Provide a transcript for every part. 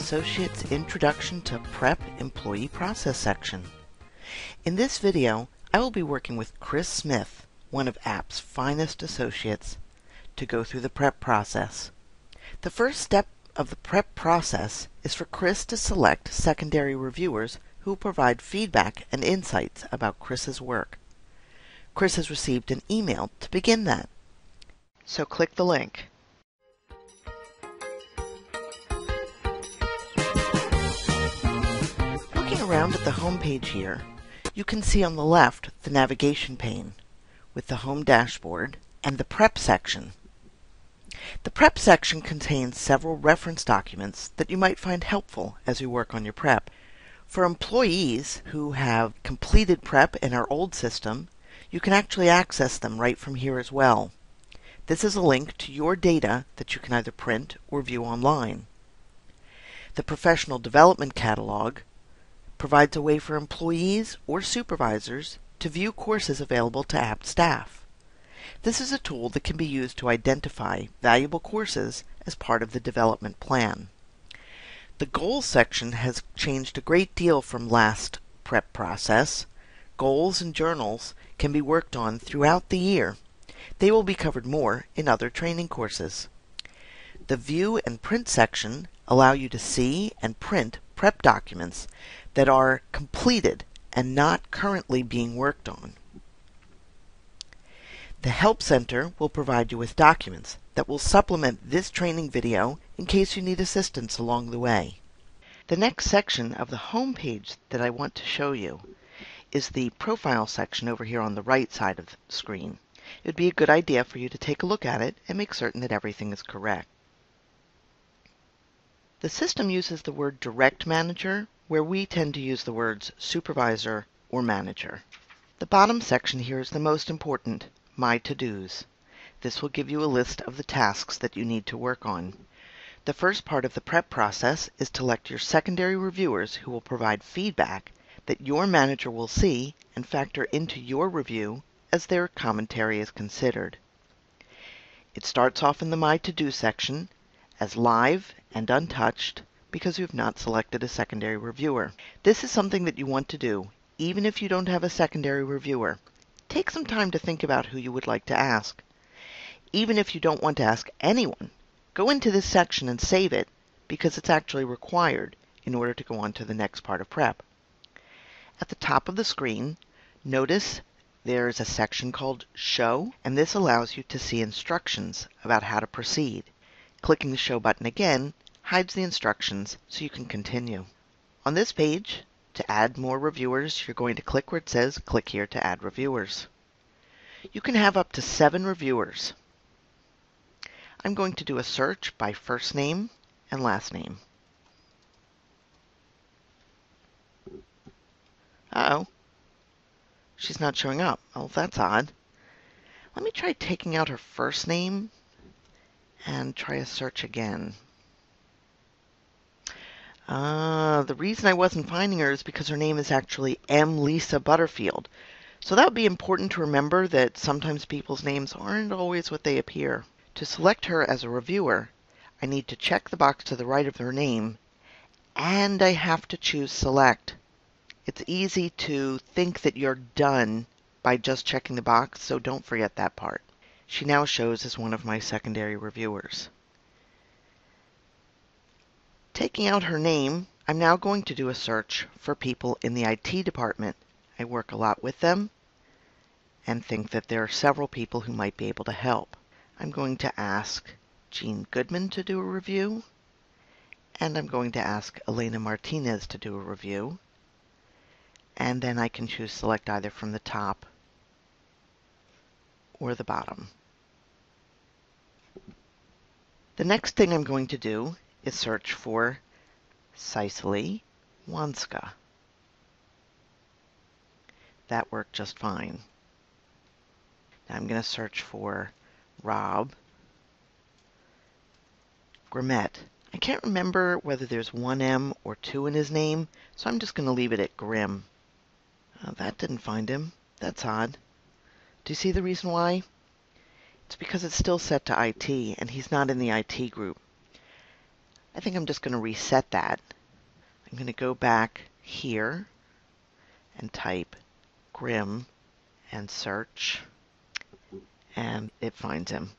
Associates Introduction to Prep Employee Process section. In this video, I will be working with Chris Smith, one of APP's finest associates, to go through the prep process. The first step of the prep process is for Chris to select secondary reviewers who will provide feedback and insights about Chris's work. Chris has received an email to begin that. So click the link. Looking around at the home page here, you can see on the left the navigation pane with the home dashboard and the prep section. The prep section contains several reference documents that you might find helpful as you work on your prep. For employees who have completed prep in our old system, you can actually access them right from here as well. This is a link to your data that you can either print or view online. The Professional Development Catalog provides a way for employees or supervisors to view courses available to APP staff. This is a tool that can be used to identify valuable courses as part of the development plan. The Goals section has changed a great deal from last prep process. Goals and journals can be worked on throughout the year. They will be covered more in other training courses. The View and Print section allow you to see and print prep documents that are completed and not currently being worked on. The Help Center will provide you with documents that will supplement this training video in case you need assistance along the way. The next section of the home page that I want to show you is the Profile section over here on the right side of the screen. It would be a good idea for you to take a look at it and make certain that everything is correct. The system uses the word Direct Manager, where we tend to use the words Supervisor or Manager. The bottom section here is the most important, My To-Dos. This will give you a list of the tasks that you need to work on. The first part of the prep process is to elect your secondary reviewers who will provide feedback that your manager will see and factor into your review as their commentary is considered. It starts off in the My To-Do section as live and untouched because you have not selected a secondary reviewer. This is something that you want to do even if you don't have a secondary reviewer. Take some time to think about who you would like to ask. Even if you don't want to ask anyone, go into this section and save it because it's actually required in order to go on to the next part of prep. At the top of the screen, notice there's a section called Show, and this allows you to see instructions about how to proceed. Clicking the Show button again hides the instructions so you can continue. On this page, to add more reviewers, you're going to click where it says Click here to add reviewers. You can have up to 7 reviewers. I'm going to do a search by first name and last name. Uh-oh. She's not showing up. Oh, that's odd. Let me try taking out her first name and try a search again. The reason I wasn't finding her is because her name is actually M. Lisa Butterfield. So that would be important to remember, that sometimes people's names aren't always what they appear. To select her as a reviewer, I need to check the box to the right of her name, and I have to choose Select. It's easy to think that you're done by just checking the box, so don't forget that part. She now shows as one of my secondary reviewers. Taking out her name, I'm now going to do a search for people in the IT department. I work a lot with them and think that there are several people who might be able to help. I'm going to ask Jean Goodman to do a review, and I'm going to ask Elena Martinez to do a review. And then I can choose Select either from the top or the bottom. The next thing I'm going to do is search for Cicely Wanska. That worked just fine. Now I'm going to search for Rob Grimet. I can't remember whether there's one M or 2 in his name, so I'm just going to leave it at Grimm. That didn't find him. That's odd. Do you see the reason why? It's because it's still set to IT, and he's not in the IT group. I think I'm just going to reset that. I'm going to go back here and type Grimm and search, and it finds him.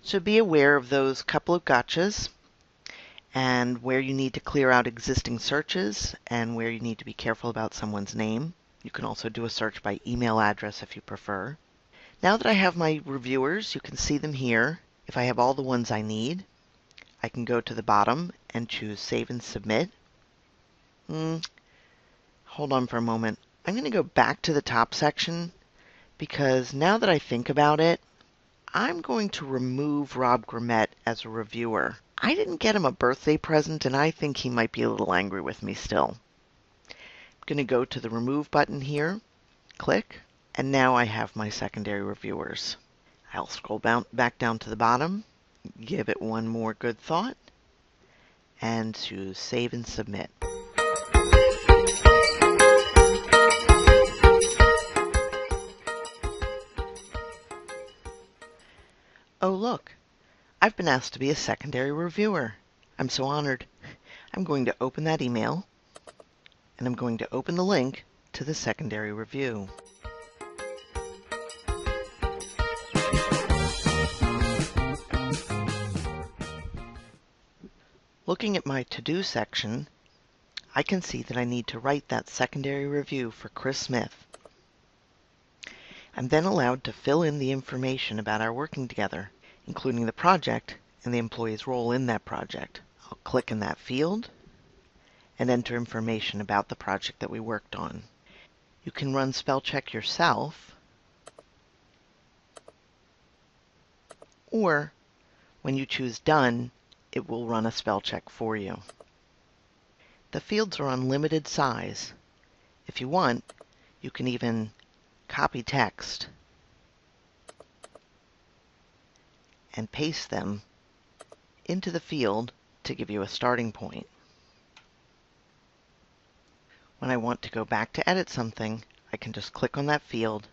So be aware of those couple of gotchas and where you need to clear out existing searches and where you need to be careful about someone's name. You can also do a search by email address if you prefer. Now that I have my reviewers, you can see them here. If I have all the ones I need, I can go to the bottom and choose Save and Submit. Hold on for a moment. I'm going to go back to the top section because now that I think about it, I'm going to remove Rob Grimmett as a reviewer. I didn't get him a birthday present, and I think he might be a little angry with me still. I'm going to go to the Remove button here, click, and now I have my secondary reviewers. I'll scroll back down to the bottom, give it one more good thought, and choose Save and Submit. Oh look, I've been asked to be a secondary reviewer. I'm so honored. I'm going to open that email, and I'm going to open the link to the secondary review. Looking at my to-do section, I can see that I need to write that secondary review for Chris Smith. I'm then allowed to fill in the information about our working together, including the project and the employee's role in that project. I'll click in that field and enter information about the project that we worked on. You can run spell check yourself, or when you choose Done, it will run a spell check for you. The fields are unlimited size. If you want, you can even copy text and paste them into the field to give you a starting point. When I want to go back to edit something, I can just click on that field,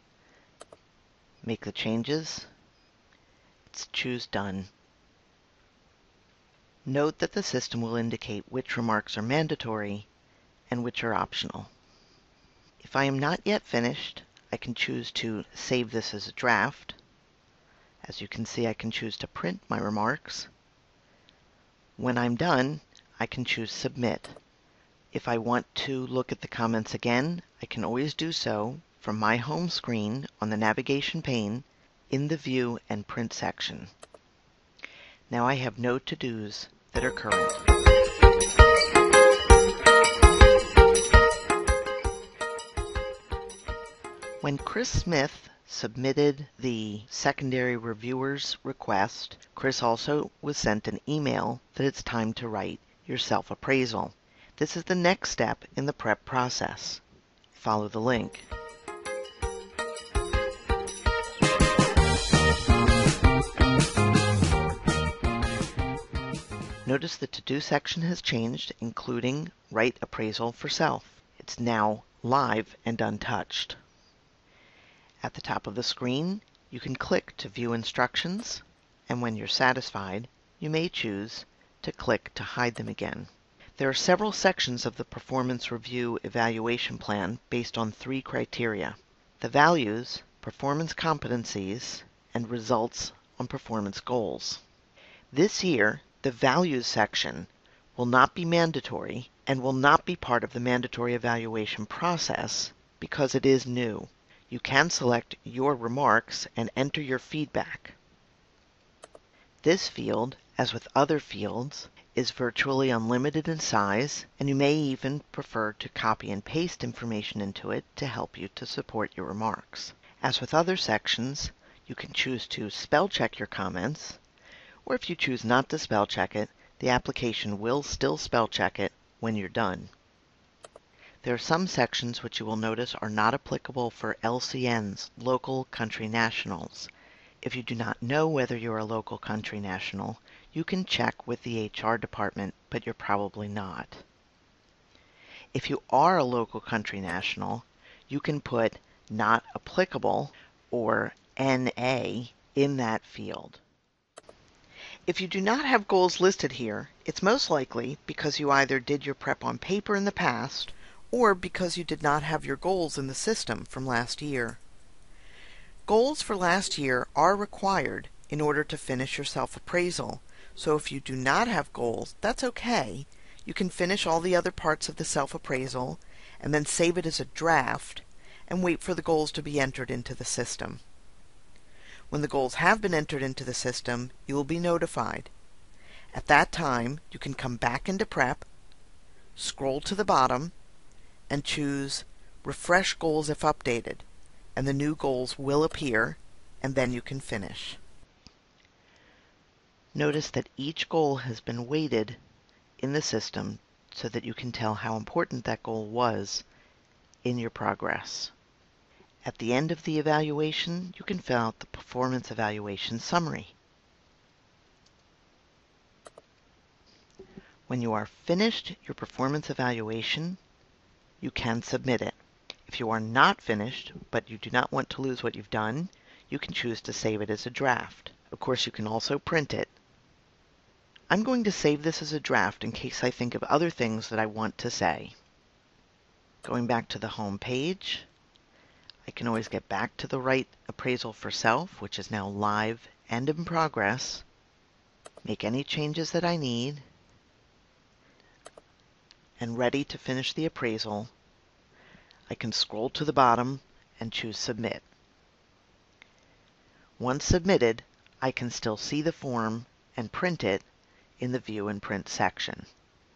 make the changes, choose Done. Note that the system will indicate which remarks are mandatory and which are optional. If I am not yet finished, I can choose to save this as a draft. As you can see, I can choose to print my remarks. When I'm done, I can choose Submit. If I want to look at the comments again, I can always do so from my home screen on the navigation pane in the View and Print section. Now I have no to-dos that are current. When Chris Smith submitted the secondary reviewer's request, Chris also was sent an email that it's time to write your self-appraisal. This is the next step in the prep process. Follow the link. Notice the to-do section has changed, including Write Appraisal for Self. It's now live and untouched. At the top of the screen, you can click to view instructions, and when you're satisfied, you may choose to click to hide them again. There are several sections of the Performance Review Evaluation Plan based on 3 criteria: the values, performance competencies, and results on performance goals. This year, the values section will not be mandatory and will not be part of the mandatory evaluation process because it is new. You can select your remarks and enter your feedback. This field, as with other fields, is virtually unlimited in size, and you may even prefer to copy and paste information into it to help you to support your remarks. As with other sections, you can choose to spell check your comments, or if you choose not to spell check it, the application will still spell check it when you're done. There are some sections which you will notice are not applicable for LCNs, local country nationals. If you do not know whether you're a local country national, you can check with the HR department, but you're probably not. If you are a local country national, you can put not applicable or NA in that field. If you do not have goals listed here, it's most likely because you either did your prep on paper in the past or because you did not have your goals in the system from last year. Goals for last year are required in order to finish your self-appraisal, so if you do not have goals, that's okay. You can finish all the other parts of the self-appraisal and then save it as a draft and wait for the goals to be entered into the system. When the goals have been entered into the system, you will be notified. At that time, you can come back into prep, scroll to the bottom, and choose Refresh Goals if updated, and the new goals will appear, and then you can finish. Notice that each goal has been weighted in the system so that you can tell how important that goal was in your progress. At the end of the evaluation, you can fill out the performance evaluation summary. When you are finished your performance evaluation, you can submit it. If you are not finished, but you do not want to lose what you've done, you can choose to save it as a draft. Of course, you can also print it. I'm going to save this as a draft in case I think of other things that I want to say. Going back to the home page, I can always get back to the right appraisal for self, which is now live and in progress, make any changes that I need, and ready to finish the appraisal. I can scroll to the bottom and choose Submit. Once submitted, I can still see the form and print it in the View and Print section.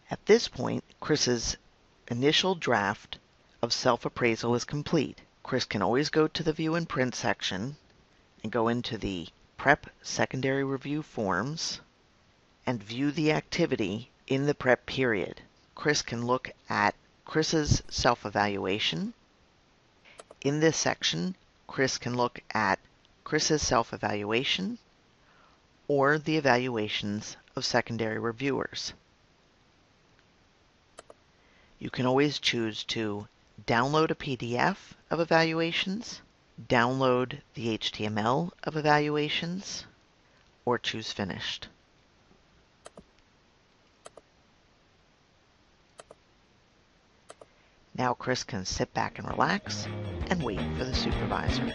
At this point, Chris's initial draft of self-appraisal is complete. Chris can always go to the View and Print section and go into the Prep Secondary Review Forms and view the activity in the prep period. Chris can look at Chris's self-evaluation. In this section, Chris can look at Chris's self-evaluation or the evaluations of secondary reviewers. You can always choose to download a PDF of evaluations, download the HTML of evaluations, or choose Finished. Now Chris can sit back and relax and wait for the supervisor.